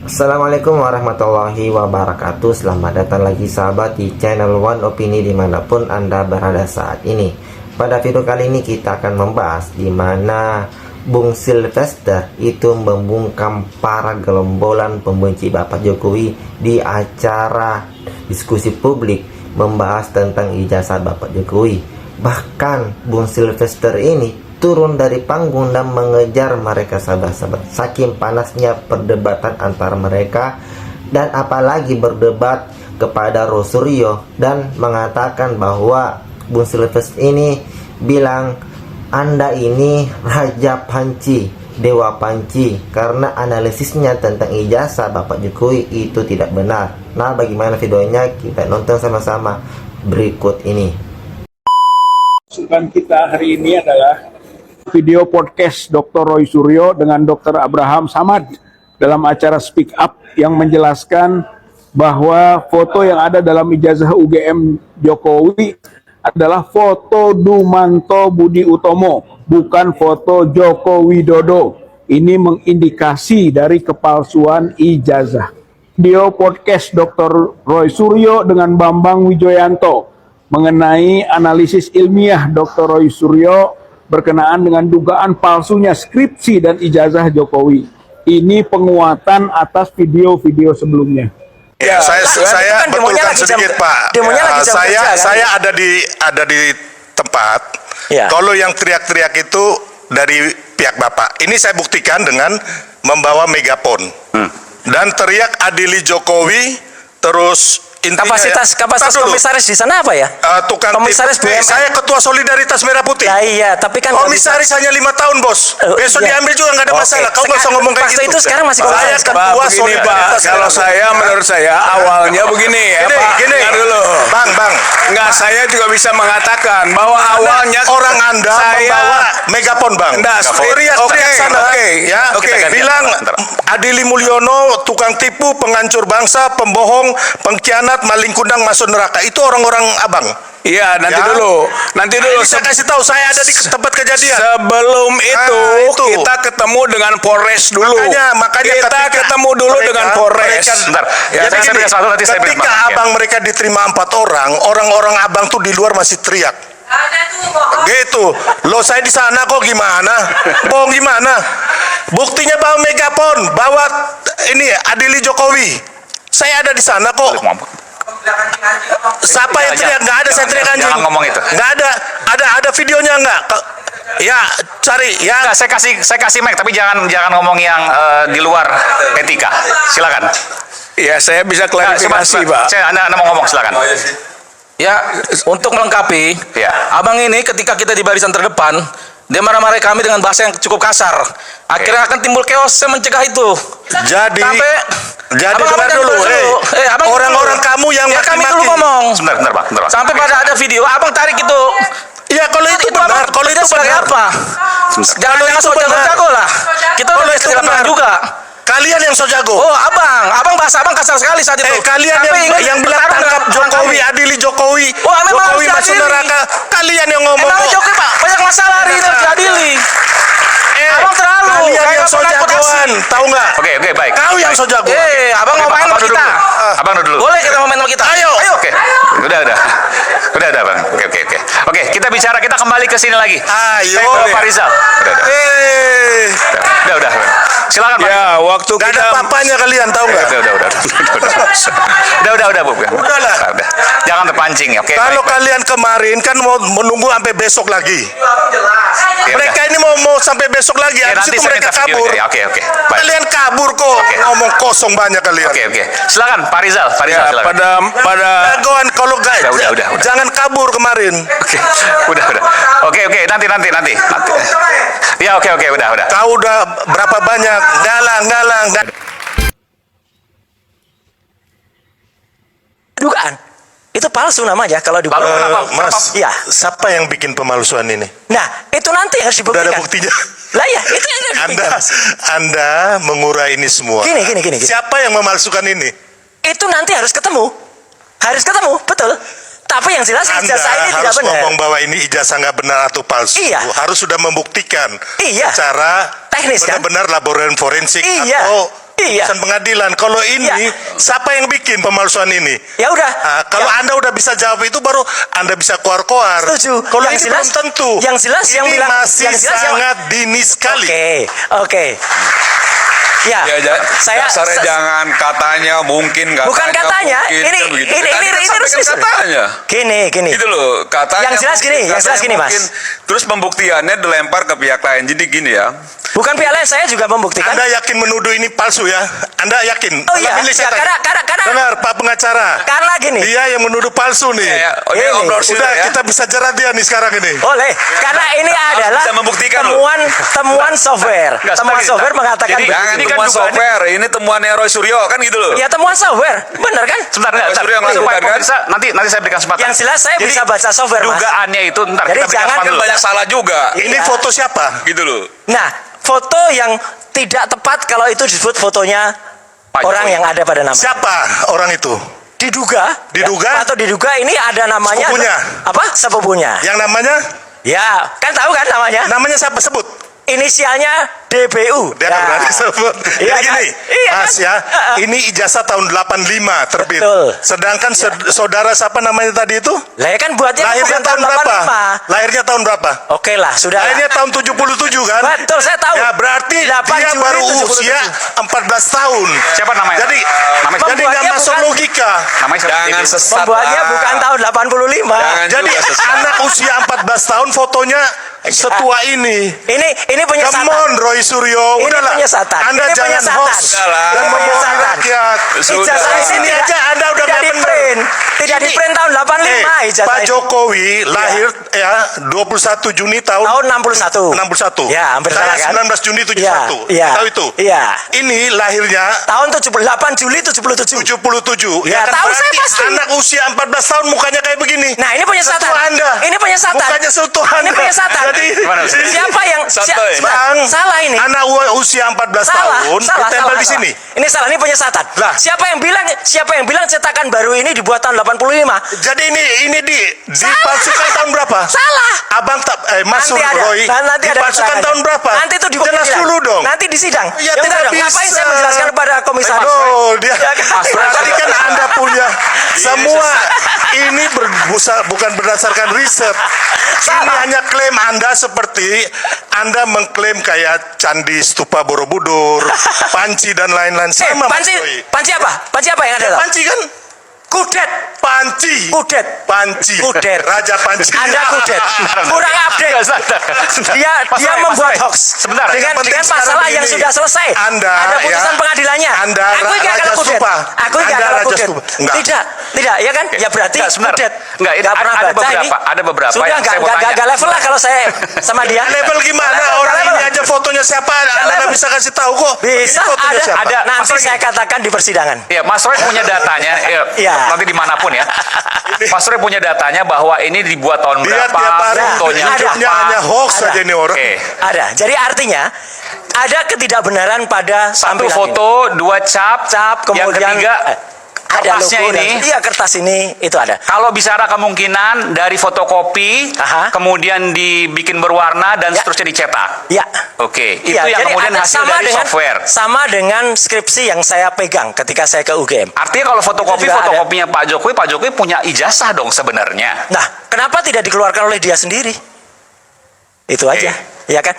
Assalamualaikum warahmatullahi wabarakatuh. Selamat datang lagi sahabat di channel One Opini dimanapun Anda berada saat ini. Pada video kali ini kita akan membahas di mana Bung Sylvester itu membungkam para gerombolan pembenci Bapak Jokowi di acara diskusi publik membahas tentang ijazah Bapak Jokowi. Bahkan Bung Sylvester ini turun dari panggung dan mengejar mereka sahabat-sahabat. Saking panasnya perdebatan antara mereka, dan apalagi berdebat kepada Rosuryo dan mengatakan bahwa Bung Sylvester ini bilang Anda ini Raja Panci, Dewa Panci, karena analisisnya tentang ijazah Bapak Jokowi itu tidak benar. Nah, bagaimana videonya? Kita nonton sama-sama berikut ini. Masukan kita hari ini adalah video podcast Dr. Roy Suryo dengan Dr. Abraham Samad dalam acara Speak Up yang menjelaskan bahwa foto yang ada dalam ijazah UGM Jokowi adalah foto Dumanto Budi Utomo, bukan foto Joko Widodo. Ini mengindikasi dari kepalsuan ijazah. Video podcast Dr. Roy Suryo dengan Bambang Wijoyanto mengenai analisis ilmiah Dr. Roy Suryo berkenaan dengan dugaan palsunya skripsi dan ijazah Jokowi. Ini penguatan atas video-video sebelumnya. Ya, saya betulkan sedikit, Pak. Saya ada di tempat. Ya. Kalau yang teriak-teriak itu dari pihak Bapak. Ini saya buktikan dengan membawa megafon. Dan teriak adili Jokowi, terus Kapasitas komisaris di sana apa ya? Tukang komisaris BUMN. Saya ketua Solidaritas Merah Putih. Ya, iya, tapi kan komisaris hanya 5 tahun, Bos. Besok iya. diambil juga nggak ada masalah. Kau nggak usah ngomong kayak gitu. Itu sekarang masih saya komisaris. ketua Solidaritas. Kalau saya, menurut saya awalnya begini ya, Pak. Gini Dulu. Bang. Enggak, saya juga bisa mengatakan bahwa awalnya orang Anda membawa megapon, Bang. Teriak-teriak sana. Bilang Adili Mulyono tukang tipu, penghancur bangsa, pembohong, pengkhianat, maling kundang, masuk neraka. Itu orang-orang Abang. Iya, nanti dulu. Saya kasih tahu, saya ada di tempat kejadian. Sebelum itu kita ketemu dengan Polres dulu. Makanya kita ketemu dulu dengan Polres. Sebentar. Ya, Jadi gini, ketika Abang mereka diterima 4 orang, orang-orang Abang tuh di luar masih teriak. Ada tuh bohong. Gitu. Loh, saya di sana kok gimana? Bohong gimana? Buktinya bawa megapon, bawa ini Adili Jokowi. Saya ada di sana kok. Siapa yang teriak? Nggak ada, saya teriak anjing. Jangan ngomong itu. Nggak ada. Ada videonya nggak? Ya, cari ya. Enggak, saya kasih mic, tapi jangan ngomong yang di luar etika. Silakan. Ya, saya bisa klarifikasi, Pak. Anda mau ngomong, silakan. Ya, untuk melengkapi, Ya. Abang ini ketika kita di barisan terdepan, dia marah-marahi kami dengan bahasa yang cukup kasar. Akhirnya akan timbul chaos, saya mencegah itu. Jadi Abang dengar dulu, Abang orang-orang dulu. kamu yang Ya, kami maki-maki. dulu ngomong. Sebentar, Pak. Sampai pada ada video, Abang tarik itu. Ya, kalau itu benar, kalau itu sebagai benar. apa? Jangan sok jago lah. Kita udah itu bisa di lapangan benar. juga. Kalian yang so jago. Oh, Abang bahasa Abang kasar sekali saat itu. Kalian Sampai yang ingin bilang bertarung tangkap dengan Jokowi, kami. adili Jokowi. Oh, memang Jokowi harus masuk diadili. neraka. Kalian yang ngomong. Emang Jokowi, Pak, banyak masalah hari ini harus diadili. Abang terlalu. Kalian Kayak yang so penakut jagoan, aksi. tahu nggak? Oke, baik. Kau yang so jago. Abang mau main sama Abang duduk kita. dulu. Abang duduk dulu. Boleh kita mau main sama kita. Ayo. Oke. Udah, Bang. Oke, kita kembali ke sini lagi. Ayo. Saya ke Pak Rizal. Udah. Silakan, Pak. Ya, waktu Gak kita ada papanya kalian, tahu nggak? Udah, Bu. Udahlah. Udah. Jangan terpancing, oke? Kalau Baik. kalian kemarin kan mau menunggu sampai besok lagi. Ya, Mereka udah. ini mau sampai besok lagi. Ya, Habis nanti itu saya mereka minta kabur. videonya. Oke. Baik. Kalian kabur kok. Ngomong kosong banyak kalian. Oke. Silakan, Pak Rizal. ya, Silakan. pada Jagoan kalau guys. Udah. Jangan kabur kemarin. Udah. Oke, nanti. Ya, oke, udah. Kau udah berapa banyak galang. Dugaan. Itu palsu namanya kalau di Mas, Iya. siapa yang bikin pemalsuan ini? Nah, itu nanti harus Udah ada dibuktikan. buktinya. Lah ya, itu yang harus dibuktikan. Anda mengurai ini semua. Gini. Siapa yang memalsukan ini? Itu nanti harus ketemu. Betul. Tapi yang jelas Anda ijazah ini tidak harus benar. ngomong bahwa ini ijazah nggak benar atau palsu. Iya. Harus sudah membuktikan Iya. secara Teknis, kan? benar-benar laboratorium forensik Iya. atau Iya. putusan pengadilan. Kalau ini Iya. siapa yang bikin pemalsuan ini? Ya udah. Nah, kalau Ya. Anda udah bisa jawab itu baru Anda bisa keluar-keluar. Setuju. Kalau Yang ini jelas- belum tentu. yang jelas ini yang bilang- masih yang jelas yang- sangat dini sekali. Oke. Ya, Dasarnya jangan katanya mungkin katanya. bukan katanya. mungkin, Ini kan begitu. ini Tadi kan sampaikan resmi. katanya. Gini. Gitu loh, katanya. Yang jelas mungkin, gini, yang jelas katanya gini, Mas. mungkin. Terus pembuktiannya dilempar ke pihak lain. Jadi gini ya. Bukan pihak lain, saya juga membuktikan. Anda yakin menuduh ini palsu ya? Anda yakin? Oh iya, Dalam ini saya ya, tanya. karena Dengar Pak pengacara. karena gini. Dia yang menuduh palsu nih. Ya, oh, ini Ini. ngobrol sih Udah ya. kita bisa jerat dia nih sekarang ini. Boleh, karena ini adalah bisa membuktikan loh. temuan software. Nggak, Temuan sebentar, software mengatakan Jadi, begitu. Jangan ini ini kan temuan dugaannya- software, ini temuannya Roy Suryo kan gitu loh. Ya temuan software, benar kan? Sebentar, Suryo yang supaya lakukan, kan? pemirsa nanti saya berikan kesempatan. Yang jelas saya bisa baca software, Mas. Dugaannya itu ntar Jadi kita berikan jangan- kesempatan Kan dulu. banyak salah juga. Ini Iya. foto siapa? Gitu loh. Nah, foto yang tidak tepat kalau itu disebut fotonya Pak orang Jokowi. yang ada pada nama. Siapa orang itu? Diduga, Diduga? ya, atau diduga ini ada namanya. Sepupunya? Apa? Sepupunya. Yang namanya? Ya, kan tahu kan namanya? Namanya siapa sebut? Inisialnya DBU. Dia Ya. berani sebut. Iya Jadi gini, kan? Iya Mas kan? ya, ini ijazah tahun 85 terbit. Betul. Sedangkan saudara siapa namanya tadi itu? Lah ya kan buatnya Lahirnya bukan tahun berapa? 85. Lahirnya tahun berapa? Oke lah, sudah. Lahirnya tahun 77 kan? Betul, saya tahu. Ya berarti 8 dia Juli baru 77. usia 14 tahun. Siapa namanya? Jadi Namanya jadi nggak Membuatnya masuk bukan- logika. Namanya siapa? Jangan Jadi, sesat Membuatnya lah. bukan tahun 85. Jangan Jadi juga sesat. anak usia 14 tahun fotonya setua ini. Ini penyesatan. Come on Roy Suryo, Ini udahlah. penyesatan. Anda Ini jangan penyesatan. hoax Udahlah. dan Ini membohongi penyesatan. rakyat. Sudah. Ijazah Di sini tidak- aja Anda udah tidak nggak di benar. print. Tidak di Ini- print tahun 85 ijazah Pak ini. Jokowi lahir ya 21 Juni tahun Tahun 61. 61. Ya, hampir Saya salah kan? 19 Juni 71. Iya. Tahu itu? Iya. Ini lahirnya Tahun 8 Juli 77. 77. Ya, kan tahu saya berarti pasti. anak usia 14 tahun mukanya kayak begini. Nah, ini penyesatan. Setua Anda. Ini penyesatan. Mukanya setua Ini Anda. penyesatan. Jadi Gimana, Ustaz? Siapa yang Santai. Bang, salah ini? anak usia 14 Salah, tahun ditempel di sini. Ini salah, ini penyesatan. Lah. Siapa yang bilang cetakan baru ini dibuat tahun 85? Jadi ini dipalsukan tahun berapa? Salah. Abang Mas Nanti ada. Roy Nanti ada dipalsukan keterangannya. tahun berapa? Nanti itu di Jelas sidang. dulu dong. Nanti di sidang. Ya, udah tidak dong, ngapain bisa. saya menjelaskan kepada komisaris? Aduh, dia Ya kan? berarti kan Anda punya semua ini bukan berdasarkan riset. Ini Sama. hanya klaim Anda seperti Anda mengklaim kayak Candi Stupa Borobudur, Panci dan lain-lain sama Mas Roy. Panci apa? Panci apa yang ada? Toh? Panci kan? Kudet. Panci. Kudet. Panci. Kudet. Raja Panci. Anda kudet. Kurang update. Dia membuat hoax. Sebentar. Dengan Yang penting masalah sekarang yang begini. sudah selesai. Anda, ada putusan ya, pengadilannya. Anda Aku nggak Raja kalau kudet. Stupa. Aku nggak Anda kalau Raja kudet. Stupa. Enggak. Tidak, ya kan? Ya berarti Enggak, sebentar. kudet. Enggak, Nggak pernah ada baca beberapa, ini. ada beberapa Sudah yang saya mau tanya. nggak level lah kalau saya sama dia. Level gimana? Nggak Orang level. ini aja fotonya siapa? Anda nggak level. bisa kasih tahu kok. Bisa Ini fotonya ada, siapa? Ada. nanti Mas Roy, saya katakan di persidangan. Ya, Mas Roy punya datanya, Iya. nanti dimanapun ya. Mas Roy punya datanya bahwa ini dibuat tahun Lihat berapa, tiap hari fotonya Ada. hidupnya apa. hanya hoax Ada. saja ini orang. Oke. Ada. Jadi artinya ada ketidakbenaran pada Satu tampilan foto, dua cap, yang kemudian ketiga ada kertasnya logo ini. dan iya kertas ini itu ada. Kalau bicara kemungkinan dari fotokopi, Aha. kemudian dibikin berwarna dan Ya. seterusnya dicetak. Ya. Oke, itu Iya, yang jadi kemudian ada hasil dari software. Sama dengan skripsi yang saya pegang ketika saya ke UGM. Artinya kalau fotokopi, Itu juga ada. fotokopinya Pak Jokowi punya ijazah dong sebenarnya. Nah, kenapa tidak dikeluarkan oleh dia sendiri? Itu aja, ya kan?